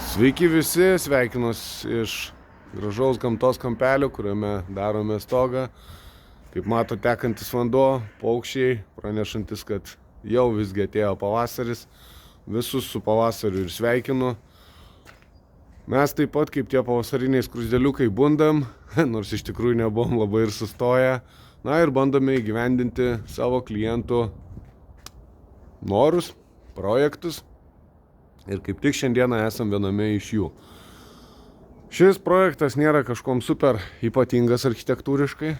Sveiki visi, sveikinus iš gražaus gamtos kampelio, kuriame darome stogą. Kaip mato, tekantis vanduo, paukščiai, pranešantis, kad jau visgi atėjo pavasaris. Visus su pavasariu ir sveikinu. Mes taip pat kaip tie pavasariniai skruzdėliukai bundam, nors iš tikrųjų nebuvom labai ir sustoję. Na ir bandome įgyvendinti savo klientų norus, projektus. Ir kaip tik šiandieną esam viename iš jų. Šis projektas nėra kažkom super ypatingas architektūriškai.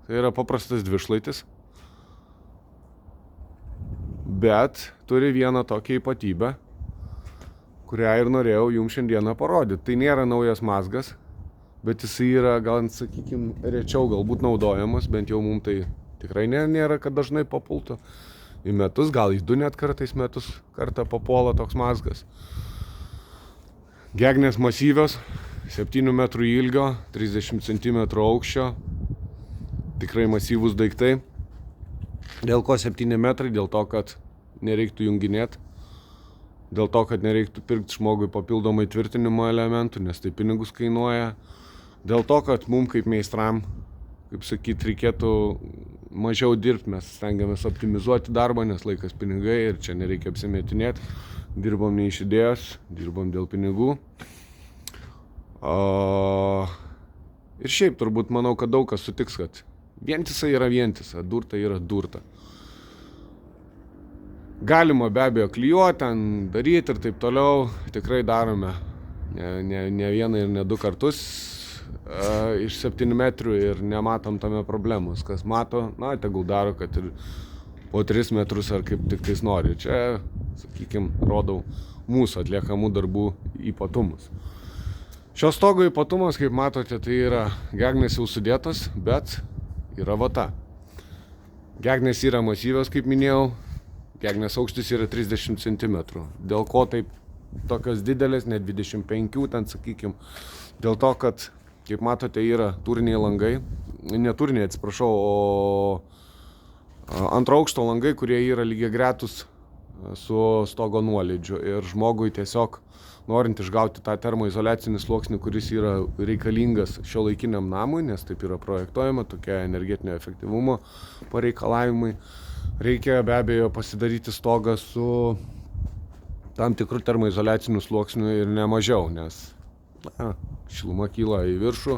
Tai yra paprastas dvišlaitis. Bet turi vieną tokią ypatybę, kurią ir norėjau jums šiandieną parodyti. Tai nėra naujas mazgas, bet jis yra, gal sakykime, rečiau galbūt naudojamas, bent jau mums tai tikrai nėra, kad dažnai papultų. Į metus, gal į 2 net kartais metus kartą papuola toks mazgas. Gegnės masyvios, 7 metrų ilgio, 30 cm aukščio, tikrai masyvūs daiktai. Dėl ko 7 metrai? Dėl to, kad nereiktų junginėti, dėl to, kad nereiktų pirkti žmogui papildomai tvirtinimo elementų, nes tai pinigus kainuoja. Dėl to, kad mums kaip meistram, kaip sakyt, reikėtų mažiau dirbti, mes stengiamės optimizuoti darbą, nes laikas pinigai ir čia nereikia apsimetinėti. Dirbom ne iš idėjos, dirbom dėl pinigų. Ir šiaip turbūt manau, kad daug kas sutiks, kad vientisa yra vientisa, durta yra durta. Galima be abejo klijuoti, ten daryti ir taip toliau, tikrai darome ne vieną ir ne 2 kartus. Iš 7 metrų ir nematom tame problemos. Kas mato, tegul daro, kad ir po 3 metrus ar kaip tik tais nori. Čia, sakykime, rodau mūsų atliekamų darbų ypatumus. Šios stogo ypatumas, kaip matote, tai yra gegnės jau sudėtos, bet yra vata. Gegnės yra masyvios, kaip minėjau, gegnės aukštis yra 30 cm. Dėl ko taip tokios didelės, net 25, ten sakykime, dėl to, kad kaip matote, yra tūriniai langai, ne tūriniai, atsiprašau, o antro aukšto langai, kurie yra lygiagretus su stogo nuolydžiu. Ir žmogui tiesiog, norint išgauti tą termoizoliacinį sluoksnį, kuris yra reikalingas šiuolaikiniam namui, nes taip yra projektuojama, tokia energetinio efektyvumo pareikalavimai, reikia be abejo pasidaryti stogą su tam tikrų termoizoliacinių sluoksnių ir ne mažiau, nes šiluma kyla į viršų,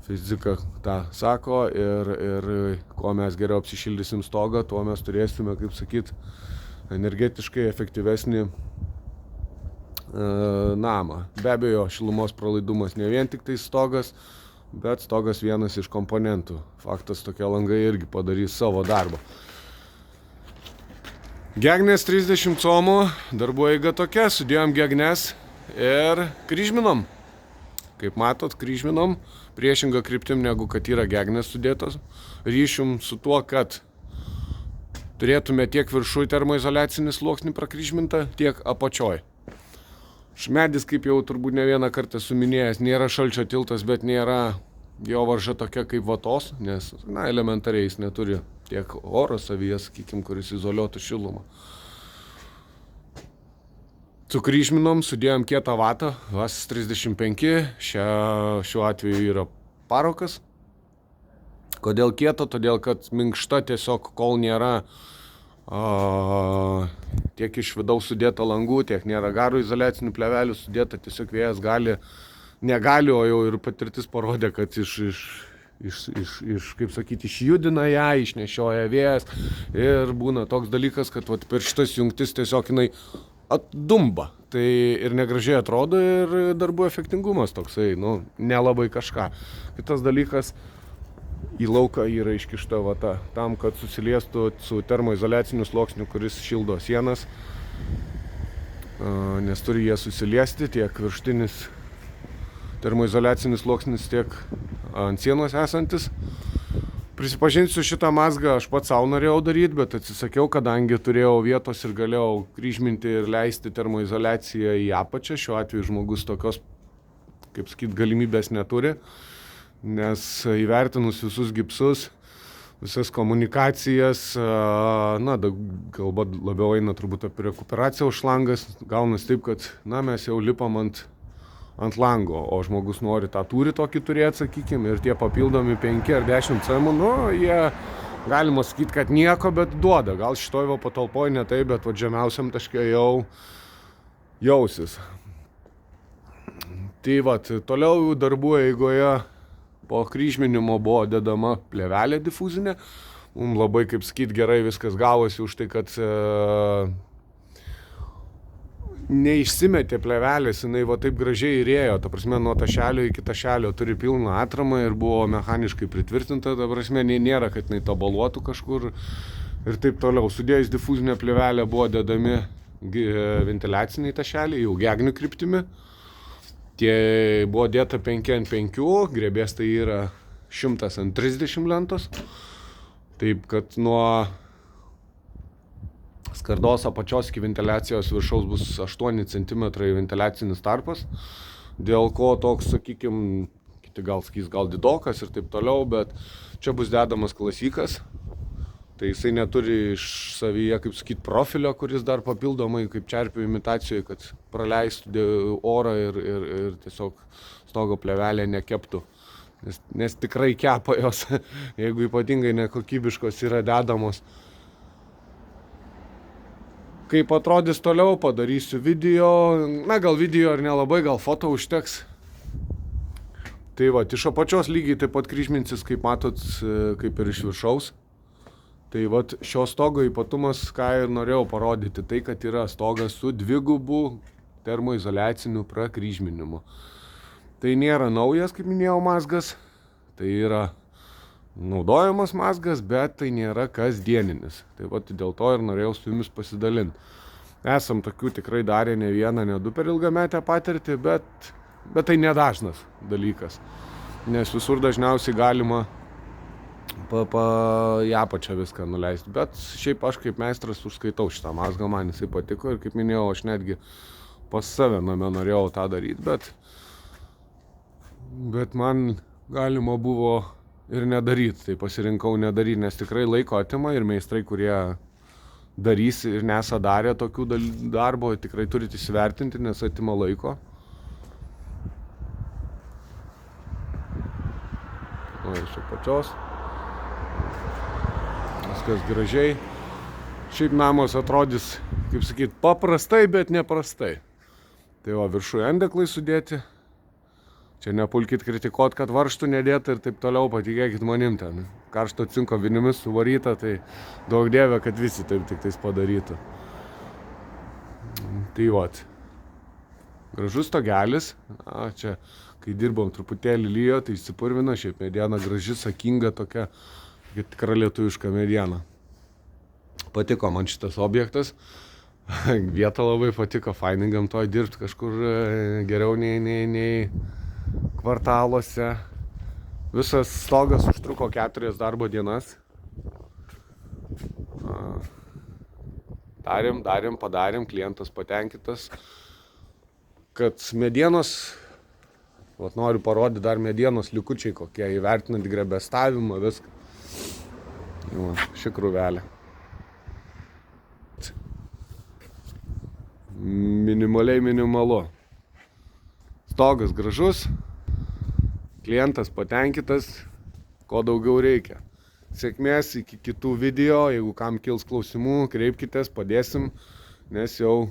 fizika tą sako ir kuo mes geriau apsišildysim stogą, tuo mes turėsime, kaip sakyt, energetiškai efektyvesnį namą. Be abejo, šilumos pralaidumas ne vien tik tai stogas, bet stogas vienas iš komponentų. Faktas, tokie langai irgi padarys savo darbą. Gegnės 30 comų, darbų eiga tokia, sudėjom gegnes ir kryžminom. Kaip matot, kryžminom priešingą kryptim negu kad yra gegnės sudėtos. Ryšium su tuo, kad turėtume tiek viršui termoizoliacinį sluoksnį prakryžmintą, tiek apačioj. Šmedis, kaip jau turbūt ne vieną kartą suminėjęs, nėra šalčio tiltas, bet nėra jo varža tokia kaip vatos, nes elementariai jis neturi tiek oro savyje, sakykim, kuris izoliuotų šilumą. Sukryžminom, sudėjom kietą vatą, VAS 35, šiuo atveju yra parokas. Kodėl kieta? Todėl, kad minkšta tiesiog, kol nėra tiek iš vidaus sudėta langų, tiek nėra garų izoliacinių plėvelių sudėta, tiesiog vėjas negali, o jau ir patirtis parodė, kad kaip sakyti, išjudina ją, išnešioja vėjas ir būna toks dalykas, kad per šitas jungtis tiesiog jinai atdumba. Tai ir negražiai atrodo ir darbų efektingumas toksai, nelabai kažką. Kitas dalykas, į lauką yra iškišta vata, tam, kad susiliestų su termoizoliaciniu sluoksniu, kuris šildo sienas, nes turi jie susiliesti, tiek viršutinis termoizoliacinis sluoksnis, tiek ant sienos esantis. Prisipažinsiu, šitą mazgą aš pats savo norėjau daryti, bet atsisakiau, kadangi turėjau vietos ir galėjau kryžminti ir leisti termoizoliaciją į apačią. Šiuo atveju žmogus tokios, kaip sakyt, galimybės neturi, nes įvertinus visus gipsus, visas komunikacijas, na, kalba labiau eina turbūt apie rekuperacijos šlangas, gaunas taip, kad, na, mes jau lipam ant lango, o žmogus nori tą tūrį tokį turėti, sakykime, ir tie papildomi 5 ar 10 cm, nu, jie, galima sakyti, kad nieko, bet duoda. Gal šitoj patalpoj ne taip, bet žemiausiam taške jau jausis. Tai toliau darbų eigoje po kryžminimo buvo dedama plėvelė difuzinė. Mums labai, kaip sakyti, gerai viskas gavosi už tai, kad neišsimetė plėvelės, jinai taip gražiai įrėjo, ta prasme, nuo tašelio iki tašelio turi pilną atramą ir buvo mechaniškai pritvirtinta, ta prasme, nėra, kad jinai tabaluotų kažkur ir taip toliau. Sudėjus difuzinę plėvelę buvo dedami ventiliaciniai tašeliai, jau gegnių kryptimi. Tie buvo dėta 5 ant 5, grebės tai yra 100 ant 30 lentos, taip kad nuo skardos apačios iki ventiliacijos viršaus bus 8 cm ventiliacinis tarpas, dėl ko toks, sakykime, kiti gal sakys, gal didokas ir taip toliau, bet čia bus dedamas klasikas, tai jisai neturi iš savyje, kaip sakyti, profilio, kuris dar papildomai, kaip čerpių imitacijoje, kad praleistų orą ir tiesiog stogo plėvelė nekeptų, nes tikrai kepa jos, jeigu ypatingai nekokybiškos yra dedamos. Kaip atrodys toliau, padarysiu video, na gal video ar nelabai, gal foto užteks. Tai iš apačios lygiai taip pat kryžminsis, kaip matot, kaip ir iš viršaus. Tai šio stogo ypatumas, ką ir norėjau parodyti, tai kad yra stogas su dvigubu termoizoliaciniu prakryžminimu. Tai nėra naujas, kaip minėjau, mazgas, tai yra naudojamas mazgas, bet tai nėra kasdieninis. Tai dėl to ir norėjau su jumis pasidalinti. Esam tokių tikrai darę ne vieną, ne du per ilgametę patirtį, bet tai nedažnas dalykas. Nes visur dažniausiai galima į apačią viską nuleisti. Bet šiaip aš kaip meistras užskaitau šitą mazgą, man jisai patiko ir kaip minėjau, aš netgi pas save name norėjau tą daryti, bet man galima buvo ir nedaryti, tai pasirinkau nedaryti, nes tikrai laiko atima ir meistrai, kurie darys ir nesą darę tokių darbo, tikrai turite įsivertinti, nes atima laiko. O iš apačios. Viskas gražiai. Šiaip namas atrodys, kaip sakyti, paprastai, bet neprastai. Tai viršuje andeklai sudėti. Čia nepulkit kritikuot, kad varžtų nedėta ir taip toliau, patikėkit manim ten. Karšto cinko vinimis suvaryta, tai daug dievė, kad visi taip tik tais padarytų. Tai gražus stogelis. Čia, kai dirbom truputėlį lijo, tai įsipurvino, šiaip mediena graži, sakinga tokia, tikra lietuviška mediena. Patiko man šitas objektas. Vieta labai patiko, fainai gamtoj dirbti kažkur geriau nei kvartaluose. Visas stogas užtruko 4 darbo dienas. Padarėm, klientas patenkintas. Kad medienos, noriu parodyti dar medienos likučiai kokie, įvertinant grebestavimą, viską. Ši krūvelė. Minimalu. Stogas gražus, klientas patenkintas, ko daugiau reikia. Sėkmės iki kitų video, jeigu kam kils klausimų, kreipkitės, padėsim, nes jau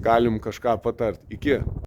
galim kažką patart. Iki.